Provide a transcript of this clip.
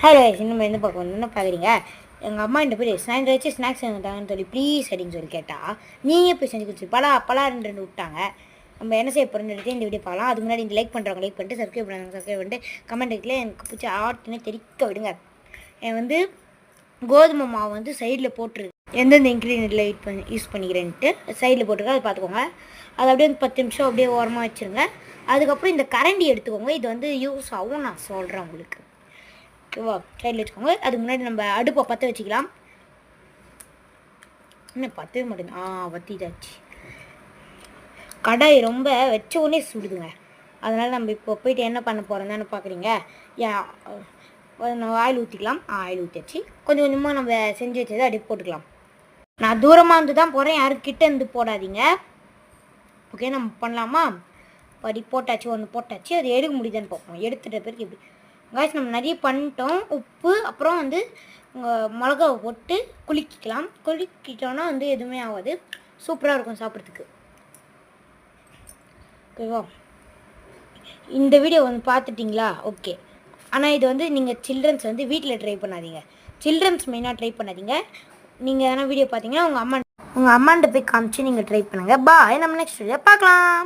Hello நம்ம என்ன பார்க்க வந்து என்ன பார்க்குறீங்க? எங்கள் அம்மா இந்த போய் ஸ்நாக்ஸ் வச்சு ஸ்நாக்ஸ் செஞ்சுட்டாங்கன்னு சொல்லி ப்ளீஸ் அப்படின்னு சொல்லி கேட்டால் நீங்கள் போய் செஞ்சு கொடுத்து பலா ரெண்டு விட்டாங்க. நம்ம என்ன செய்ய போகிறோன்னு இந்த வீடியோ பார்க்கலாம். அதுக்கு முன்னாடி இந்த லைக் பண்ணுறவங்க லைக் பண்ணிட்டு சப்ஸ்கிரைப் பண்ணிட்டு கமெண்ட் இருக்குல்ல எனக்கு பிடிச்ச ஆர்ட்னு தெரிவிக்க விடுங்க. வந்து கோதுமை மாவு வந்து சைடில் போட்டுருக்கு. எந்தெந்த இன்க்ரீடியன்ட்டில் யூஸ் பண்ணிக்கிறேன்ட்டு சைடில் போட்டுருக்கேன், அதை பார்த்துக்கோங்க. அதை அப்படியே 10 நிமிஷம் அப்படியே ஓரமாக வச்சுருங்க. அதுக்கப்புறம் இந்த கரண்டி எடுத்துக்கோங்க. இது வந்து யூஸ் ஆகும், நான் சொல்கிறேன் உங்களுக்கு. ஓகேவா? சைடில் வச்சுக்கோங்க. அதுக்கு முன்னாடி நம்ம அடுப்பை பற்ற வச்சுக்கலாம். இன்னும் பற்றவே மாட்டேங்குது. வத்திதாச்சு. கடாய் ரொம்ப வச்ச உடனே சுடுதுங்க. அதனால் நம்ம இப்போ போயிட்டு என்ன பண்ண போகிறோம்னு பார்க்குறீங்க. நம்ம ஆயில் ஊற்றிக்கலாம். ஆயில் ஊற்றியாச்சு. கொஞ்சம் கொஞ்சமாக நம்ம செஞ்சு வச்சதை அப்படியே போட்டுக்கலாம். நான் தூரமாக இருந்து தான் போகிறேன், யாரும் கிட்டே இருந்து போடாதீங்க. ஓகே, நம்ம பண்ணலாமா? அப்படி போட்டாச்சு, ஒன்று போட்டாச்சு. அது எடுக்க முடியுதுன்னு பார்ப்போம். எடுத்துகிட்ட பிறகு எப்படி காய்ச்சி நம்ம நிறைய பண்ணிட்டோம். உப்பு அப்புறம் வந்து மிளகாவை போட்டு குளிக்கிட்டோன்னா வந்து எதுவுமே ஆகாது, சூப்பராக இருக்கும் சாப்பிட்றதுக்கு. ஓகேவா? இந்த வீடியோ வந்து பார்த்துட்டிங்களா? ஓகே. ஆனால் இது வந்து நீங்கள் சில்ட்ரன்ஸ் வந்து வீட்டில் ட்ரை பண்ணாதீங்க. சில்ட்ரன்ஸ் மெயினாக ட்ரை பண்ணாதீங்க. நீங்கள் எதனா வீடியோ பார்த்தீங்கன்னா உங்கள் அம்மாண்ட போய் காமிச்சு நீங்கள் ட்ரை பண்ணுங்கள். பாய், நம்ம நெக்ஸ்ட் வீடியோ பார்க்கலாம்.